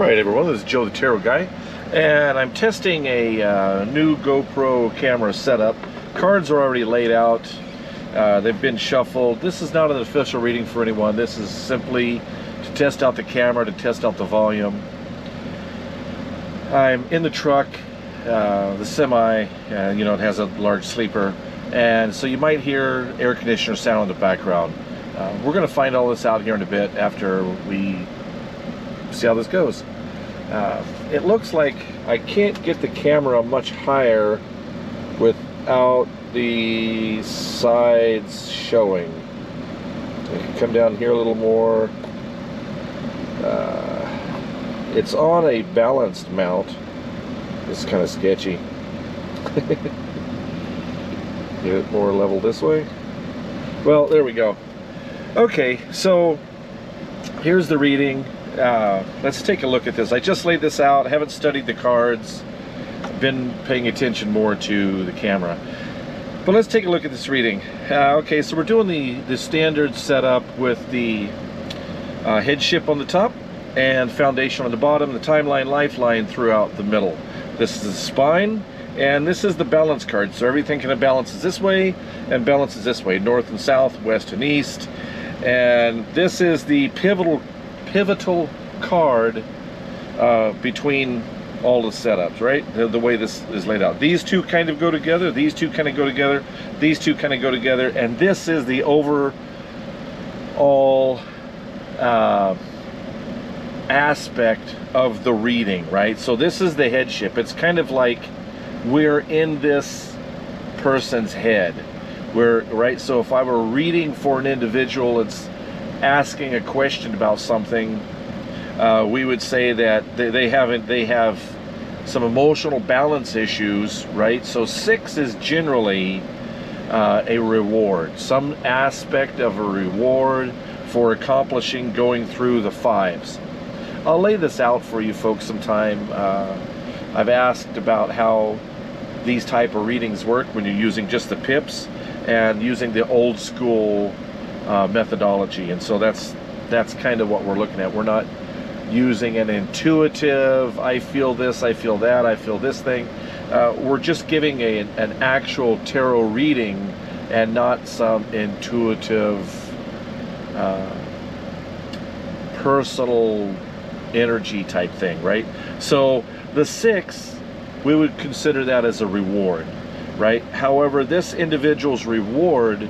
Alright everyone, this is Joe the Tarot Guy, and I'm testing a new GoPro camera setup. Cards are already laid out, they've been shuffled. This is not an official reading for anyone. This is simply to test out the camera, to test out the volume. I'm in the truck, the semi, you know, it has a large sleeper, and so you might hear air conditioner sound in the background. We're going to find all this out here in a bit after we see how this goes. It looks like I can't get the camera much higher without the sides showing. I can come down here a little more. It's on a balanced mount. It's kind of sketchy. Get it more level this way. Well, there we go. Okay, so here's the reading. Let's take a look at this. I just laid this out. I haven't studied the cards. Been paying attention more to the camera. But let's take a look at this reading. Okay, so we're doing the standard setup with the headship on the top and foundation on the bottom, the timeline, lifeline throughout the middle. This is the spine, and this is the balance card. So everything kind of balances this way and balances this way, north and south, west and east. And this is the pivotal card between all the setups, right? The way this is laid out. These two kind of go together, these two kind of go together, these two kind of go together, and this is the overall aspect of the reading, right? So this is the headship. It's kind of like we're in this person's head. Right? So if I were reading for an individual, it's asking a question about something, we would say that they have some emotional balance issues, right? So 6 is generally a reward, some aspect of a reward for accomplishing going through the 5s. I'll lay this out for you folks sometime. I've asked about how these type of readings work when you're using just the pips and using the old school methodology, and so that's kind of what we're looking at. We're not using an intuitive, I feel this, I feel that, I feel this thing. We're just giving an actual tarot reading and not some intuitive personal energy type thing, right? So the 6, we would consider that as a reward, right? However, this individual's reward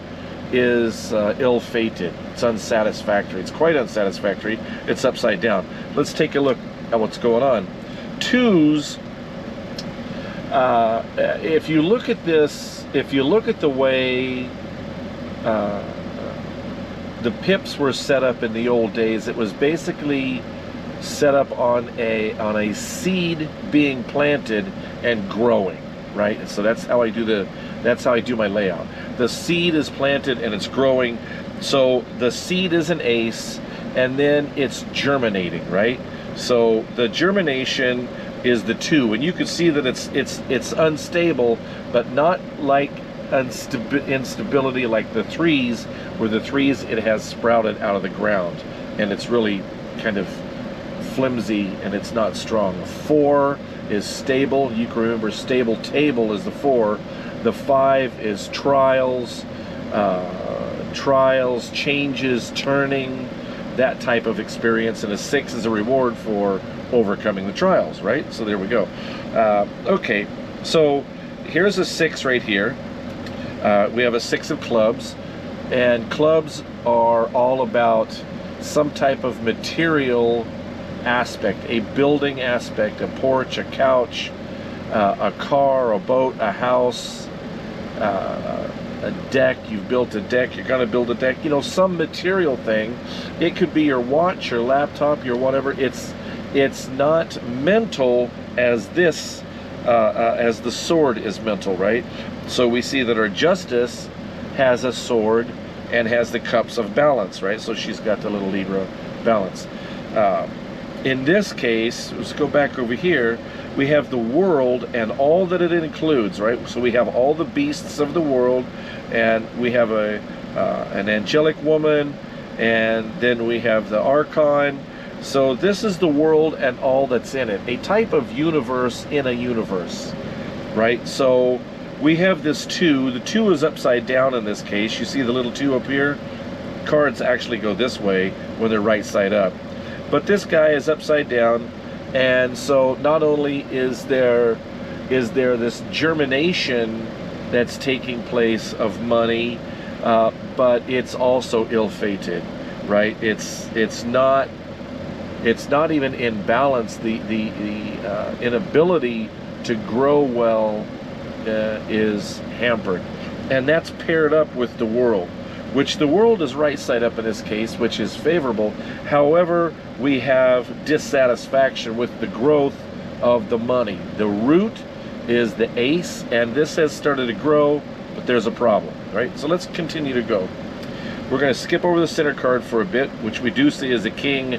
is ill-fated. It's unsatisfactory. It's quite unsatisfactory. It's upside down. Let's take a look at what's going on. 2s, if you look at this, if you look at the way the pips were set up in the old days, it was basically set up on a seed being planted and growing, right? And so that's how I do my layout. The seed is planted and it's growing. So the seed is an ace, and then it's germinating, right? So the germination is the 2, and you can see that it's unstable, but not like instability like the 3s, where the 3s it has sprouted out of the ground and it's really kind of flimsy and it's not strong. 4 is stable. You can remember stable table is the 4. The 5 is trials, changes, turning, that type of experience, and a 6 is a reward for overcoming the trials, right? So there we go. Okay, so here's a 6 right here. We have a 6 of clubs, and clubs are all about some type of material aspect, a building aspect, a porch, a couch, a car, a boat, a house, a deck. You've built a deck, you're going to build a deck, you know, some material thing. It could be your watch, your laptop, your whatever. It's not mental as this, as the sword is mental, right? So we see that our Justice has a sword and has the cups of balance, right? So she's got the little Libra balance. In this case, let's go back over here, we have the world and all that it includes, right? So we have all the beasts of the world, and we have an angelic woman, and then we have the Archon, So this is the world and all that's in it. A type of universe in a universe, right? So we have this 2. The 2 is upside down in this case. You see the little 2 up here? Cards actually go this way when they're right side up. But this guy is upside down, and so not only is there this germination that's taking place of money, but it's also ill-fated, right? It's not even in balance. The inability to grow well is hampered, and that's paired up with the world, which the world is right side up in this case, which is favorable. However, we have dissatisfaction with the growth of the money. The root is the ace, and this has started to grow, but there's a problem, right? So let's continue to go. We're going to skip over the center card for a bit, which we do see as the king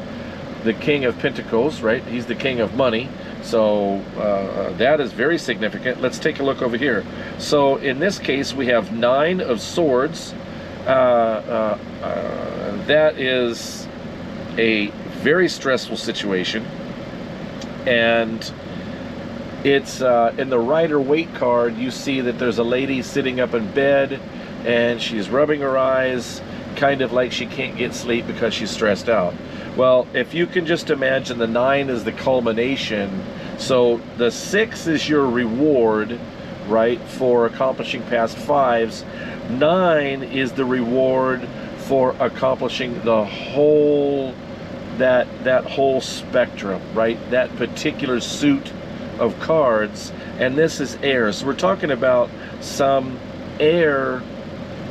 of pentacles, right? He's the king of money. So that is very significant. Let's take a look over here. So in this case, we have 9 of swords. That is a very stressful situation, and it's in the Rider-Waite card. You see that there's a lady sitting up in bed, and she's rubbing her eyes, kind of like she can't get sleep because she's stressed out. Well, if you can just imagine, the 9 is the culmination. So the 6 is your reward, right, for accomplishing past 5s. 9 is the reward for accomplishing the whole, that whole spectrum, right? That particular suit of cards. And this is air. So we're talking about some air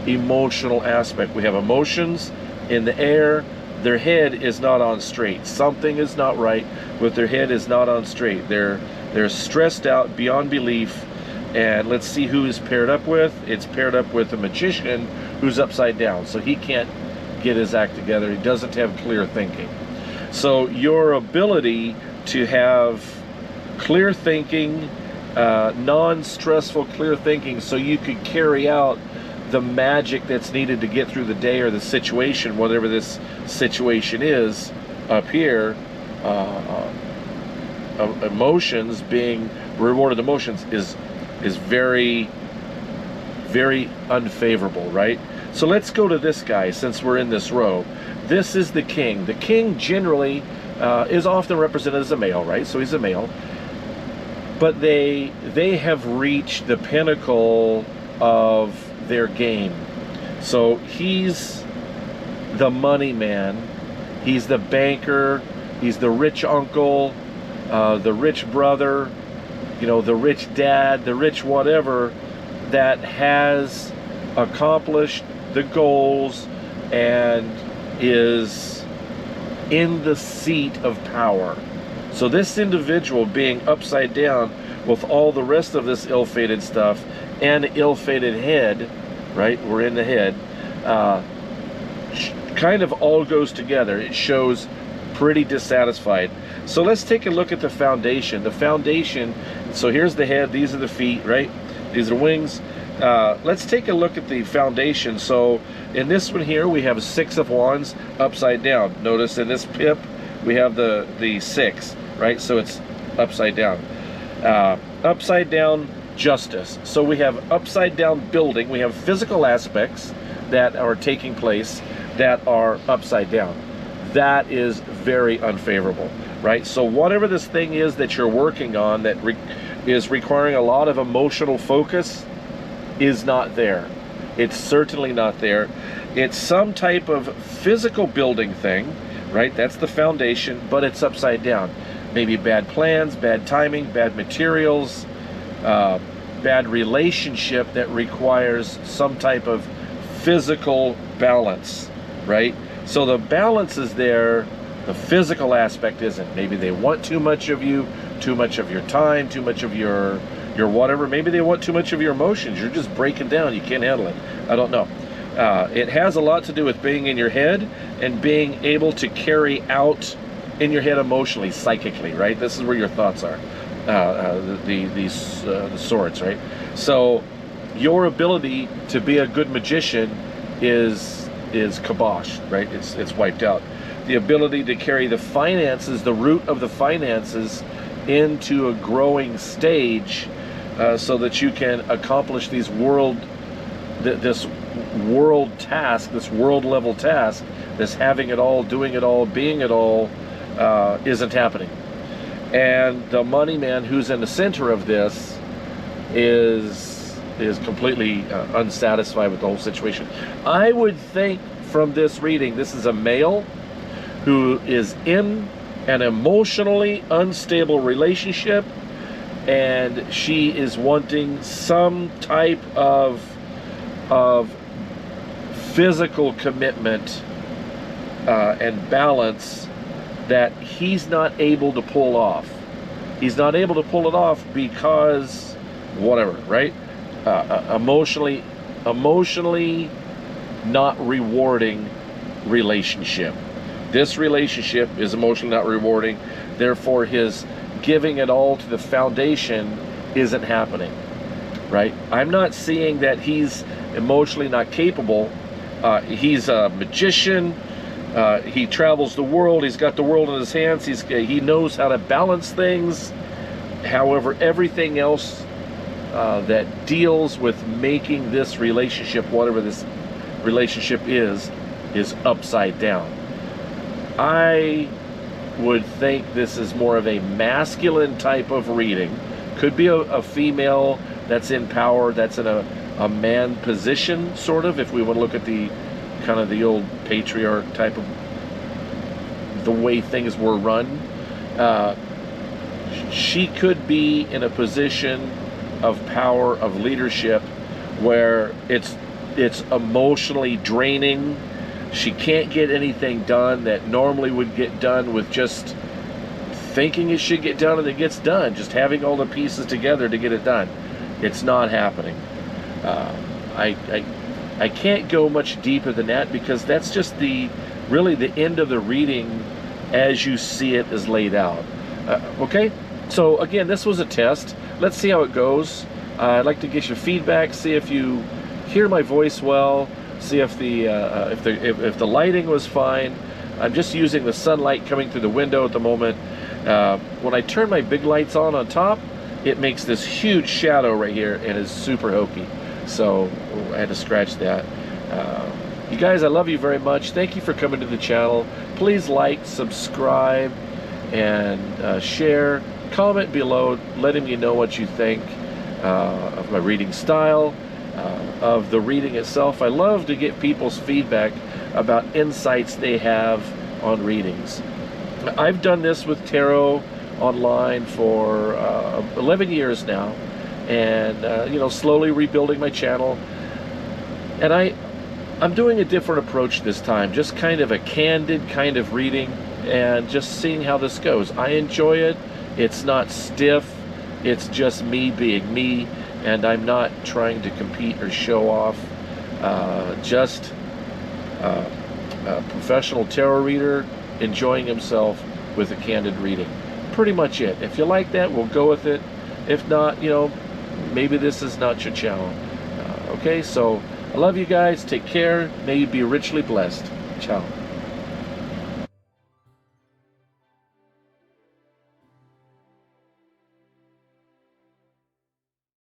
emotional aspect. We have emotions in the air. Their head is not on straight. Something is not right with their head is not on straight. They're stressed out beyond belief. And let's see who is paired up with. It's paired up with a magician who's upside down. So he can't get his act together. He doesn't have clear thinking. So your ability to have clear thinking, non-stressful clear thinking, so you could carry out the magic that's needed to get through the day or the situation, whatever this situation is up here, emotions, being rewarded emotions is very, very unfavorable, right? So let's go to this guy since we're in this row. This is the king. The king generally is often represented as a male, right? So he's a male. But they have reached the pinnacle of their game. So he's the money man. He's the banker. He's the rich uncle, the rich brother, you know, the rich dad, the rich whatever, that has accomplished the goals and is in the seat of power. So this individual being upside down with all the rest of this ill-fated stuff and ill-fated head, right? We're in the head. Kind of all goes together. It shows pretty dissatisfied. So let's take a look at the foundation. The foundation, so here's the head, these are the feet, right? These are wings. Let's take a look at the foundation. So in this one here, we have a 6 of wands upside down. Notice in this pip, we have the 6, right? So it's upside down. Upside down justice. So we have upside down building. We have physical aspects that are taking place that are upside down. That is very unfavorable, right? So whatever this thing is that you're working on that is requiring a lot of emotional focus is not there. It's certainly not there. It's some type of physical building thing, right? That's the foundation, but it's upside down. Maybe bad plans, bad timing, bad materials, bad relationship that requires some type of physical balance, right? So the balance is there, the physical aspect isn't. Maybe they want too much of you, too much of your time, too much of your whatever. Maybe they want too much of your emotions. You're just breaking down. You can't handle it. I don't know. It has a lot to do with being in your head and being able to carry out in your head emotionally, psychically, right? This is where your thoughts are. The swords, right? So your ability to be a good magician is kiboshed, right? It's wiped out. the ability to carry the finances, the root of the finances, into a growing stage, so that you can accomplish this world task, this world level task, this having it all, doing it all, being it all, isn't happening. And the money man who's in the center of this is completely unsatisfied with the whole situation. I would think from this reading, this is a male who is in an emotionally unstable relationship, and she is wanting some type of physical commitment and balance that he's not able to pull off. He's not able to pull it off because whatever, right? Emotionally not rewarding relationship. This relationship is emotionally not rewarding, therefore his giving it all to the foundation isn't happening, right? I'm not seeing that he's emotionally not capable. He's a magician. He travels the world. He's got the world in his hands. He knows how to balance things. However, everything else that deals with making this relationship, whatever this relationship is upside down. I would think this is more of a masculine type of reading. Could be a female that's in power, that's in a man position, sort of, if we want to look at the kind of the old patriarch type of the way things were run. She could be in a position of power, of leadership, where it's emotionally draining. She can't get anything done that normally would get done with just thinking it should get done, and it gets done, just having all the pieces together to get it done. It's not happening. I can't go much deeper than that, because that's just really the end of the reading as you see it is laid out. Okay, so again, this was a test. Let's see how it goes. I'd like to get your feedback, see if you hear my voice well, see if the lighting was fine. I'm just using the sunlight coming through the window at the moment. When I turn my big lights on top, it makes this huge shadow right here and is super hokey. So I had to scratch that. You guys, I love you very much. Thank you for coming to the channel. Please like, subscribe, and share. Comment below letting me know what you think of my reading style, of the reading itself. I love to get people's feedback about insights they have on readings. I've done this with tarot online for 11 years now, and slowly rebuilding my channel. And I'm doing a different approach this time, just kind of a candid kind of reading, and just seeing how this goes. I enjoy it. It's not stiff. It's just me being me, and I'm not trying to compete or show off. Just a professional tarot reader enjoying himself with a candid reading. Pretty much it. If you like that, we'll go with it. If not, maybe this is not your channel. Okay, so I love you guys. Take care. May you be richly blessed. Ciao.